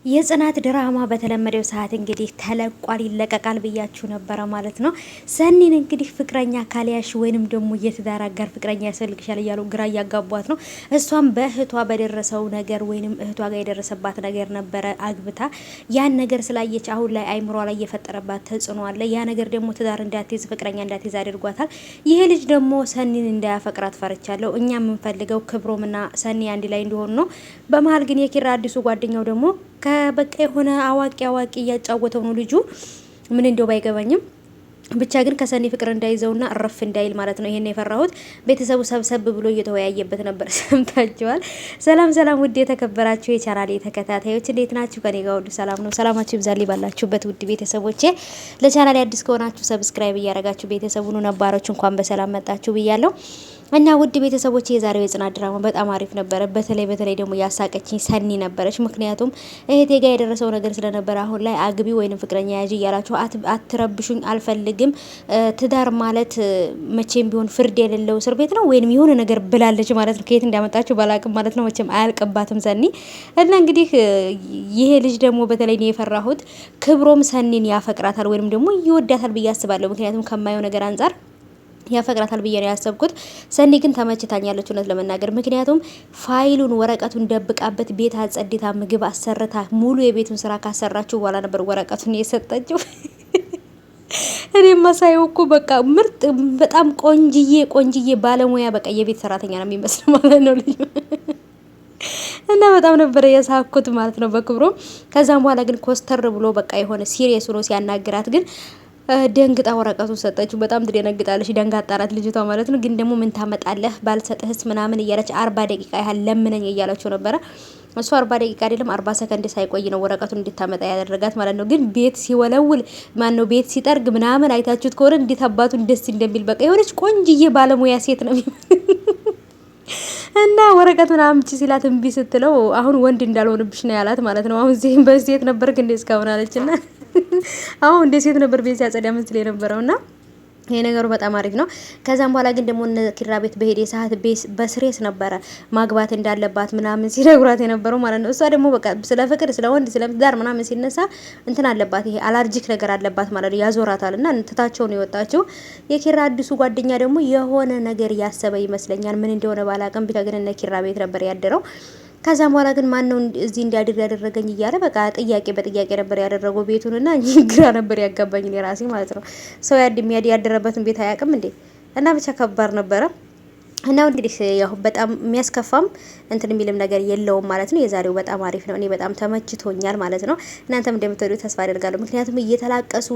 የጽናት ድራማ በተለመደው ሰዓት እንግዲህ ተለቋል፣ ይለቀቃል ብያችሁ ነበረ ማለት ነው። ሰኒን እንግዲህ ፍቅረኛ ካልያሽ ወይንም ደግሞ የትዳር አጋር ፍቅረኛ ያስፈልግሻል እያሉ ግራ እያጋቧት ነው። እሷም በእህቷ በደረሰው ነገር ወይንም እህቷ ጋር የደረሰባት ነገር ነበረ አግብታ ያን ነገር ስላየች አሁን ላይ አይምሯ ላይ የፈጠረባት ተጽዕኖ አለ። ያ ነገር ደግሞ ትዳር እንዳትይዝ ፍቅረኛ እንዳትይዝ አድርጓታል። ይሄ ልጅ ደግሞ ሰኒን እንዳያፈቅራት ፈርቻለሁ። እኛ የምንፈልገው ክብሮምና ሰኒ አንድ ላይ እንዲሆኑ ነው። በመሀል ግን የኪራ አዲሱ ጓደኛው ደግሞ ከበቃ የሆነ አዋቂ እያጫወተው ነው ልጁ። ምን እንደው ባይገባኝም ብቻ ግን ከሰኒ ፍቅር እንዳይዘውና እረፍ እንዳይል ማለት ነው። ይሄን የፈራሁት ቤተሰቡ ሰብሰብ ብሎ እየተወያየበት ነበር። ሰምታችኋል። ሰላም ውድ የተከበራችሁ የቻናሌ ተከታታዮች እንዴት ናችሁ? ከኔ ጋር ሁሉ ሰላም ነው። ሰላማችሁ ይብዛልኝ ባላችሁበት ውድ ቤተሰቦቼ። ለቻናሌ አዲስ ከሆናችሁ ሰብስክራይብ እያረጋችሁ ቤተሰቡን ነባሮች እንኳን በሰላም መጣችሁ ብያለሁ። እና ውድ ቤተሰቦች የዛሬው የጽናት ድራማ በጣም አሪፍ ነበረ። በተለይ ደግሞ ያሳቀችኝ ሰኒ ነበረች። ምክንያቱም እህቴ ጋር የደረሰው ነገር ስለነበረ አሁን ላይ አግቢ ወይንም ፍቅረኛ ያዥ እያላችሁ አትረብሹኝ አልፈልግም። ትዳር ማለት መቼም ቢሆን ፍርድ የሌለው እስር ቤት ነው ወይንም የሆነ ነገር ብላለች ማለት ነው። ከየት እንዳመጣችሁ ባላቅም ማለት ነው። መቼም አያልቅባትም ሰኒ። እና እንግዲህ ይሄ ልጅ ደግሞ በተለይ ነው የፈራሁት ክብሮም ሰኒን ያፈቅራታል ወይንም ደግሞ ይወዳታል ብዬ አስባለሁ። ምክንያቱም ከማየው ነገር አንጻር ያፈቅራታል ብዬ ነው ያሰብኩት። ሰኒ ግን ተመችታኛለች እውነት ለመናገር ምክንያቱም ፋይሉን ወረቀቱን ደብቃበት ቤት አጸድታ ምግብ አሰርታ ሙሉ የቤቱን ስራ ካሰራችሁ በኋላ ነበር ወረቀቱን የሰጠችው። እኔ ማሳየው እኮ በቃ ምርጥ በጣም ቆንጅዬ ባለሙያ በቃ የቤት ሰራተኛ ነው የሚመስለው ማለት ነው ልጅ እና በጣም ነበረ የሳኩት ማለት ነው በክብሮ። ከዛም በኋላ ግን ኮስተር ብሎ በቃ የሆነ ሲሪየስ ሆኖ ሲያናግራት ግን ደንግጣ ወረቀቱን ሰጠችው። በጣም ትደነግጣለች። ደንጋጣ ናት ልጅቷ ማለት ነው። ግን ደግሞ ምን ታመጣለህ ባልሰጥህስ ምናምን እያለች 40 ደቂቃ ያህል ለምነኝ እያለችው ነበረ። እሱ 40 ደቂቃ አይደለም 40 ሰከንድ ሳይቆይ ነው ወረቀቱን እንድታመጣ ያደረጋት ማለት ነው። ግን ቤት ሲወለውል ማን ነው ቤት ሲጠርግ ምናምን አይታችሁት ከሆነ እንዴት አባቱን ደስ እንደሚል በቃ የሆነች ቆንጅዬ ባለሙያ ሴት ነው እና ወረቀቱን አምጪ ሲላት እምቢ ስትለው አሁን ወንድ እንዳልሆንብሽ ነው ያላት ማለት ነው። አሁን እዚህም በሴት ነበርክ እንዴ እስካሁን አለችና አሁን እንደ ሴት ነበር ቤት ሲያጸዳ መስል የነበረውና ይሄ ነገሩ በጣም አሪፍ ነው። ከዛም በኋላ ግን ደግሞ እነ ኪራ ቤት በሄደ ሰዓት በስሬስ ነበረ ማግባት እንዳለባት ምናምን ሲነግሯት የነበረው ማለት ነው። እሷ ደግሞ በቃ ስለ ፍቅር ስለ ወንድ ስለ ትዳር ምናምን ሲነሳ እንትን አለባት፣ ይሄ አላርጂክ ነገር አለባት ማለት ነው። ያዞራታል እና ትታቸው ነው የወጣችው። የኪራ አዲሱ ጓደኛ ደግሞ የሆነ ነገር ያሰበ ይመስለኛል። ምን እንደሆነ ባላቅም ብቻ ግን እነ ኪራ ቤት ነበር ያደረው። ከዛም በኋላ ግን ማን ነው እዚህ እንዲያድር ያደረገኝ እያለ በቃ ጥያቄ በጥያቄ ነበር ያደረገው ቤቱንና ግራ ነበር ያጋባኝ ራሴ ማለት ነው። ሰው ያደረበትን ቤት አያውቅም እንዴ? እና ብቻ ከባድ ነበረ። እና እንግዲህ ያው በጣም የሚያስከፋም እንትን የሚልም ነገር የለውም ማለት ነው። የዛሬው በጣም አሪፍ ነው። እኔ በጣም ተመችቶኛል ማለት ነው። እናንተም እንደምትወዱ ተስፋ አደርጋለሁ። ምክንያቱም እየተላቀሱ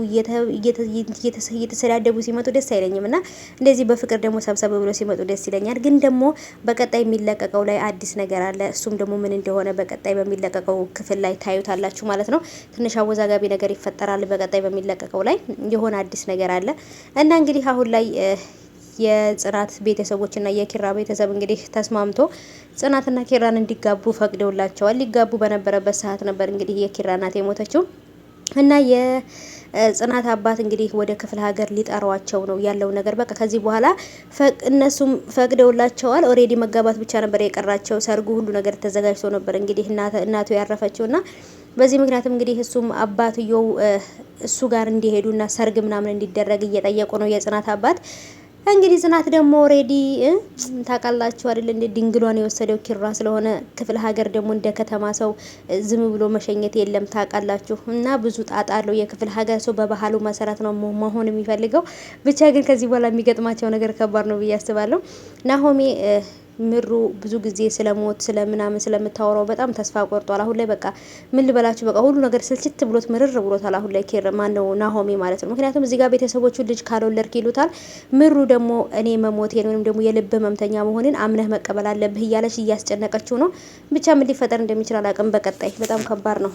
እየተሰዳደቡ ሲመጡ ደስ አይለኝም እና እንደዚህ በፍቅር ደግሞ ሰብሰብ ብሎ ሲመጡ ደስ ይለኛል። ግን ደግሞ በቀጣይ የሚለቀቀው ላይ አዲስ ነገር አለ። እሱም ደግሞ ምን እንደሆነ በቀጣይ በሚለቀቀው ክፍል ላይ ታዩታላችሁ ማለት ነው። ትንሽ አወዛጋቢ ነገር ይፈጠራል በቀጣይ በሚለቀቀው ላይ የሆነ አዲስ ነገር አለ እና እንግዲህ አሁን ላይ የጽናት ቤተሰቦችና የኪራ ቤተሰብ እንግዲህ ተስማምቶ ጽናትና ኪራን እንዲጋቡ ፈቅደውላቸዋል። ሊጋቡ በነበረበት ሰዓት ነበር እንግዲህ የኪራ እናት የሞተችው እና የጽናት አባት እንግዲህ ወደ ክፍለ ሀገር ሊጠሯቸው ነው ያለው ነገር። በቃ ከዚህ በኋላ እነሱም ፈቅደውላቸዋል። ኦሬዲ መጋባት ብቻ ነበር የቀራቸው። ሰርጉ ሁሉ ነገር ተዘጋጅቶ ነበር እንግዲህ እናቱ ያረፈችውና በዚህ ምክንያትም እንግዲህ እሱም አባትየው እሱ ጋር እንዲሄዱና ሰርግ ምናምን እንዲደረግ እየጠየቁ ነው የጽናት አባት። እንግዲህ ጽናት ደግሞ ኦሬዲ ታውቃላችሁ አይደል እንደ ድንግሏን የወሰደው ኪራ ስለሆነ ክፍለ ሀገር ደግሞ እንደ ከተማ ሰው ዝም ብሎ መሸኘት የለም ታውቃላችሁ። እና ብዙ ጣጣ አለው የክፍለ ሀገር ሰው በባህሉ መሰረት ነው መሆን የሚፈልገው። ብቻ ግን ከዚህ በኋላ የሚገጥማቸው ነገር ከባድ ነው ብዬ አስባለሁ። ናሆሜ ምሩ ብዙ ጊዜ ስለሞት ስለምናምን ስለምታወራው በጣም ተስፋ ቆርጧል። አሁን ላይ በቃ ምን ልበላችሁ በቃ ሁሉ ነገር ስልችት ብሎት ምርር ብሎታል። አሁን ላይ ኬር ማነው ናሆሜ ማለት ነው። ምክንያቱም እዚህ ጋር ቤተሰቦቹ ልጅ ካልወለድክ ይሉታል። ምሩ ደግሞ እኔ መሞቴን ወይም ደግሞ የልብ ህመምተኛ መሆኔን አምነህ መቀበል አለብህ እያለች እያስጨነቀችው ነው። ብቻ ምን ሊፈጠር እንደሚችል አላውቅም። በቀጣይ በጣም ከባድ ነው።